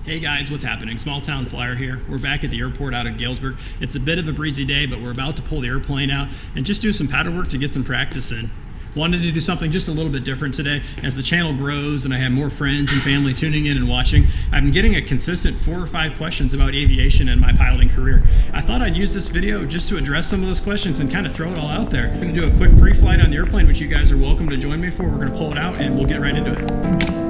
Hey guys, what's happening? SmallTownFlyer here. We're back at the airport out of Galesburg. It's a bit of a breezy day, but we're about to pull the airplane out and just do some paddle work to get some practice in. Wanted to do something just a little bit different today. As the channel grows and I have more friends and family tuning in and watching, I've been getting a consistent 4 or 5 questions about aviation and my piloting career. I thought I'd use this video just to address some of those questions and kind of throw it all out there. I'm going to do a quick pre-flight on the airplane, which you guys are welcome to join me for. We're going to pull it out and we'll get right into it.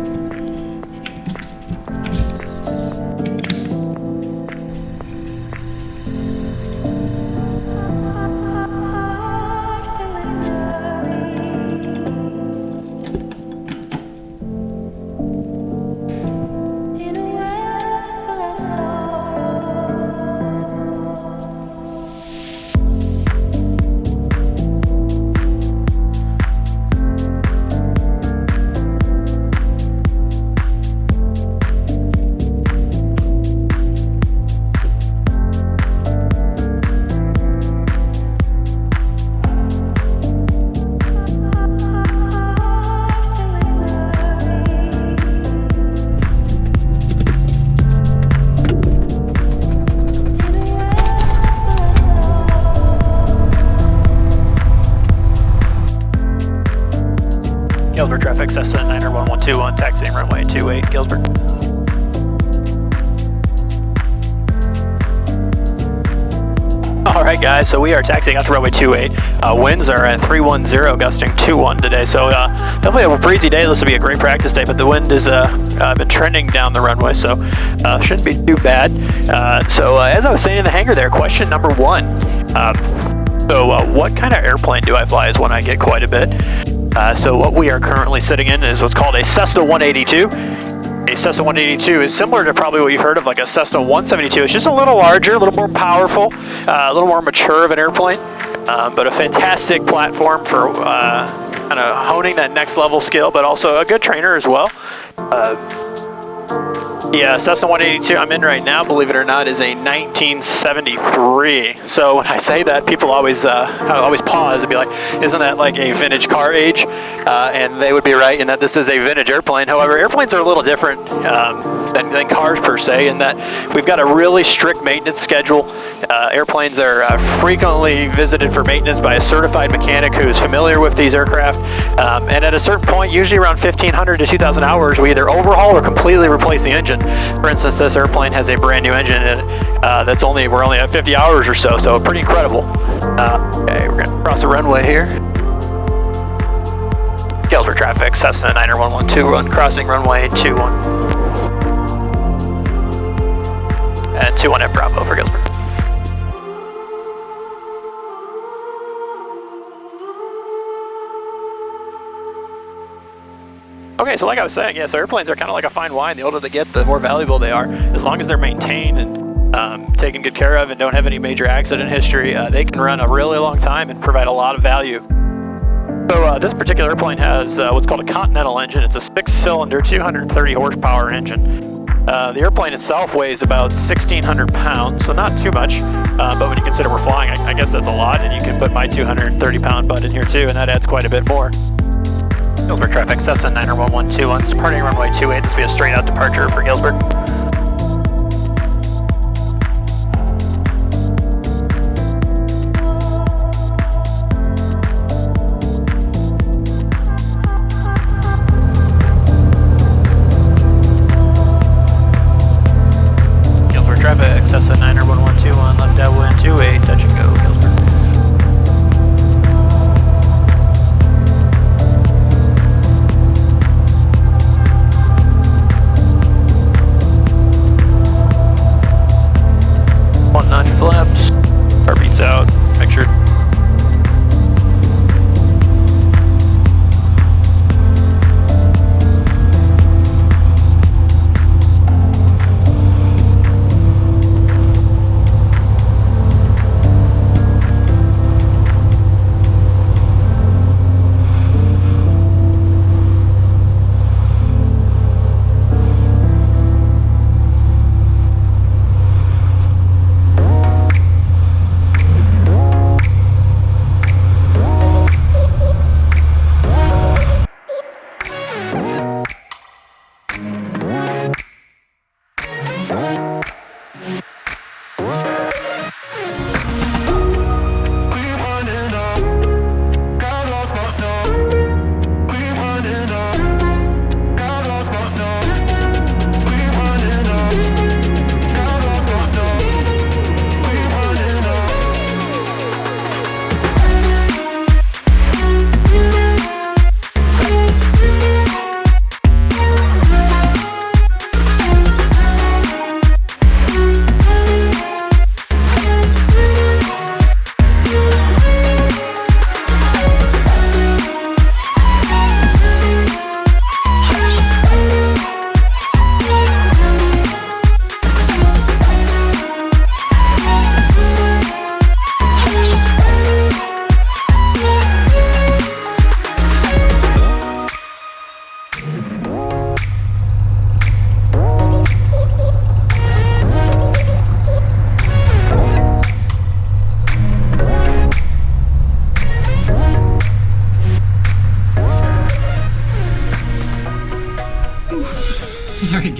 Galesburg traffic, Cessna 91121, taxiing runway 28, Galesburg. Alright guys, so we are taxiing out to runway 28. Winds are at 310, gusting 21 today, so definitely a breezy day. This will be a great practice day, but the wind has been trending down the runway, so shouldn't be too bad. So as I was saying in the hangar there, question number 1. What kind of airplane do I fly is one I get quite a bit. So what we are currently sitting in is what's called a Cessna 182. A Cessna 182 is similar to probably what you've heard of like a Cessna 172. It's just a little larger, a little more powerful, a little more mature of an airplane, but a fantastic platform for kind of honing that next level skill, but also a good trainer as well. The Cessna 182 I'm in right now, believe it or not, is a 1973. So when I say that, people always pause and be like, isn't that like a vintage car age? And they would be right in that this is a vintage airplane. However, airplanes are a little different than cars per se, in that we've got a really strict maintenance schedule. Airplanes are frequently visited for maintenance by a certified mechanic who is familiar with these aircraft. And at a certain point, usually around 1,500 to 2,000 hours, we either overhaul or completely replace the engine. For instance, this airplane has a brand new engine in it we're only at 50 hours or so, so pretty incredible. Okay, we're gonna cross the runway here. Galesburg traffic, Cessna 91121, crossing runway 21. And 21 at Bravo for Galesburg. Okay, so like I was saying, yeah, so airplanes are kind of like a fine wine. The older they get, the more valuable they are. As long as they're maintained and taken good care of and don't have any major accident history, they can run a really long time and provide a lot of value. So this particular airplane has what's called a Continental engine. It's a 6-cylinder, 230 horsepower engine. The airplane itself weighs about 1,600 pounds, so not too much. But when you consider we're flying, I guess that's a lot, and you can put my 230-pound butt in here too, and that adds quite a bit more. Galesburg traffic, Cessna 91121, departing runway 28. This will be a straight out departure for Galesburg. Galesburg traffic, Cessna 91121, left downwind 28, touch and go, Galesburg.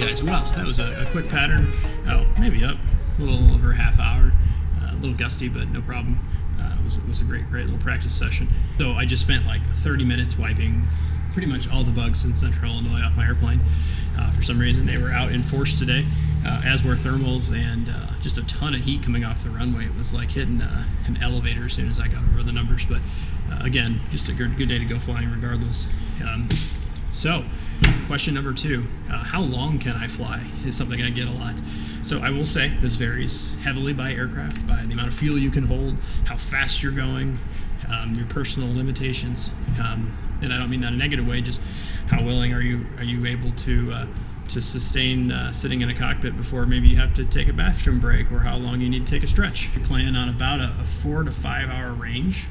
guys. Well, that was a quick pattern. Oh, maybe up a little over a half hour. A little gusty, but no problem. It was a great little practice session. So I just spent like 30 minutes wiping pretty much all the bugs in Central Illinois off my airplane. For some reason, they were out in force today, as were thermals, and just a ton of heat coming off the runway. It was like hitting an elevator as soon as I got over the numbers. But again, just a good day to go flying regardless. So, question number 2, how long can I fly is something I get a lot. So I will say this varies heavily by aircraft, by the amount of fuel you can hold, how fast you're going, your personal limitations, and I don't mean that in a negative way, just how willing are you able to sustain sitting in a cockpit before maybe you have to take a bathroom break, or how long you need to take a stretch. I plan on about a 4 to 5 hour range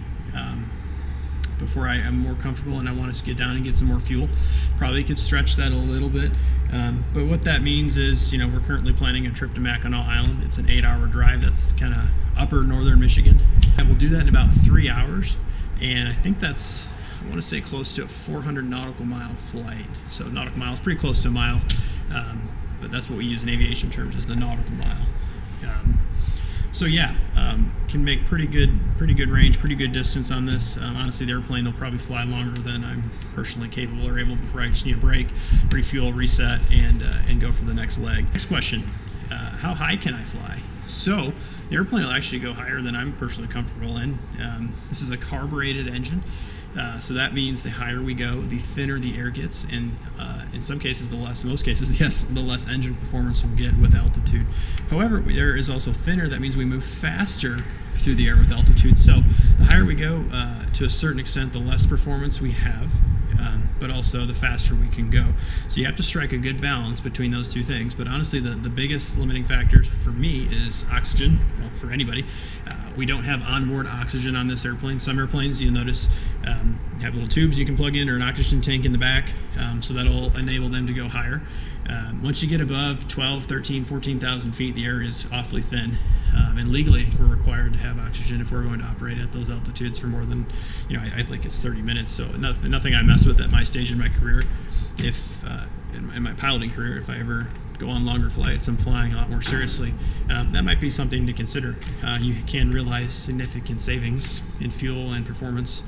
before I am more comfortable and I want to get down and get some more fuel. Probably could stretch that a little bit, but what that means is, we're currently planning a trip to Mackinac Island. It's an 8-hour drive. That's kind of upper northern Michigan. And we'll do that in about 3 hours, and I think that's, I want to say, close to a 400 nautical mile flight. So nautical mile is pretty close to a mile, but that's what we use in aviation terms, is the nautical mile. So yeah, can make pretty good range, pretty good distance on this. Honestly, the airplane will probably fly longer than I'm personally capable or able before I just need a break, refuel, reset, and go for the next leg. Next question, how high can I fly? So the airplane will actually go higher than I'm personally comfortable in. This is a carbureted engine. So that means the higher we go, the thinner the air gets, and in some cases the less, in most cases, yes, the less engine performance we'll get with altitude. However, the air is also thinner. That means we move faster through the air with altitude. So the higher we go, to a certain extent, the less performance we have, but also the faster we can go. So you have to strike a good balance between those two things. But honestly, the biggest limiting factors for me is oxygen. Well, for anybody, we don't have onboard oxygen on this airplane. Some airplanes, you'll notice, have little tubes you can plug in, or an oxygen tank in the back, so that'll enable them to go higher. Once you get above 12, 13, 14,000 feet, the air is awfully thin, and legally we're required to have oxygen if we're going to operate at those altitudes for more than, I think it's 30 minutes. So nothing I mess with at my stage in my career. If in my piloting career, if I ever go on longer flights, I'm flying a lot more seriously, that might be something to consider. You can realize significant savings in fuel and performance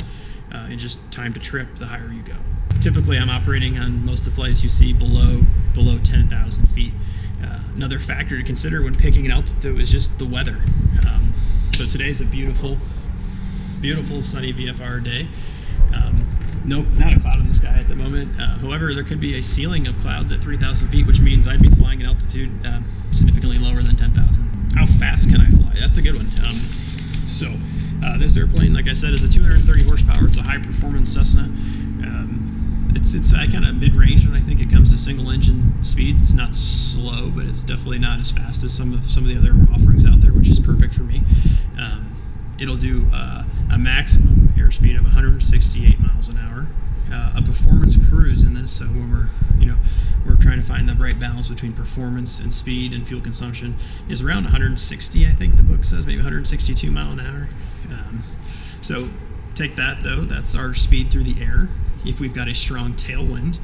in just time to trip the higher you go. Typically, I'm operating on most of the flights you see below 10,000 feet. Another factor to consider when picking an altitude is just the weather. So today's a beautiful sunny VFR day. No, not a cloud in the sky at the moment. However, there could be a ceiling of clouds at 3,000 feet, which means I'd be flying at altitude significantly lower than 10,000. How fast can I fly? That's a good one. This airplane, like I said, is a 230 horsepower. It's a high-performance Cessna. It's kind of mid-range when I think it comes to single-engine speed. It's not slow, but it's definitely not as fast as some of the other offerings out there, which is perfect for me. It'll do a maximum airspeed of 168 miles an hour. A performance cruise in this, so when we're trying to find the right balance between performance and speed and fuel consumption, is around 160. I think the book says maybe 162 mile an hour. So take that though. That's our speed through the air. If we've got a strong tailwind,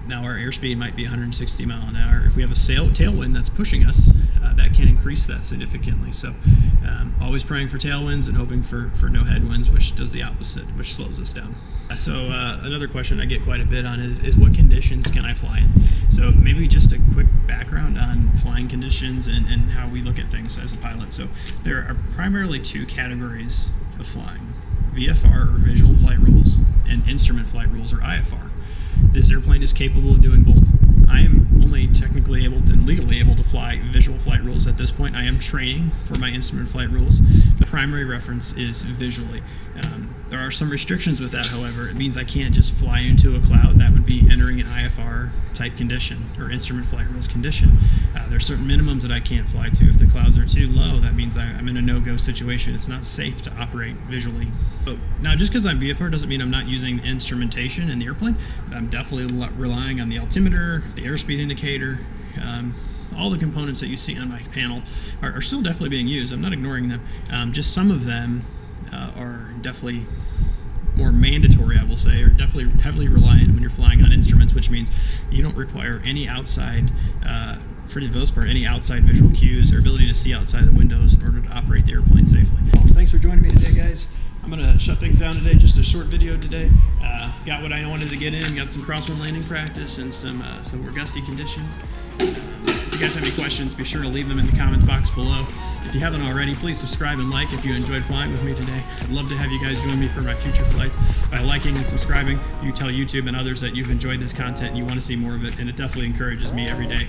now our airspeed might be 160 mile an hour. If we have a tailwind that's pushing us, that can increase that significantly. So always praying for tailwinds and hoping for no headwinds, which does the opposite, which slows us down. So another question I get quite a bit on is what conditions can I fly in? So maybe just a quick background on flying conditions and how we look at things as a pilot. So there are primarily 2 categories of flying: VFR, or visual flight rules, and instrument flight rules, or IFR. This airplane is capable of doing both. I am only technically able to, legally able to fly visual flight rules at this point. I am training for my instrument flight rules. The primary reference is visually. There are some restrictions with that, however. It means I can't just fly into a cloud. That would be entering an IFR type condition, or instrument flight rules condition. There are certain minimums that I can't fly to. If the clouds are too low, that means I'm in a no-go situation. It's not safe to operate visually. But now, just because I'm VFR doesn't mean I'm not using instrumentation in the airplane. I'm definitely relying on the altimeter, the airspeed indicator. All the components that you see on my panel are still definitely being used. I'm not ignoring them. Just some of them are definitely more mandatory, I will say, or definitely heavily reliant when you're flying on instruments, which means you don't require any outside, for the most part, any outside visual cues or ability to see outside the windows in order to operate the airplane safely. Well, thanks for joining me today, guys. I'm going to shut things down today, just a short video today. Got what I wanted to get in, got some crosswind landing practice and some more gusty conditions. If you guys have any questions, be sure to leave them in the comment box below. If you haven't already, please subscribe and like if you enjoyed flying with me today. I'd love to have you guys join me for my future flights. By liking and subscribing, you tell YouTube and others that you've enjoyed this content and you want to see more of it, and it definitely encourages me every day.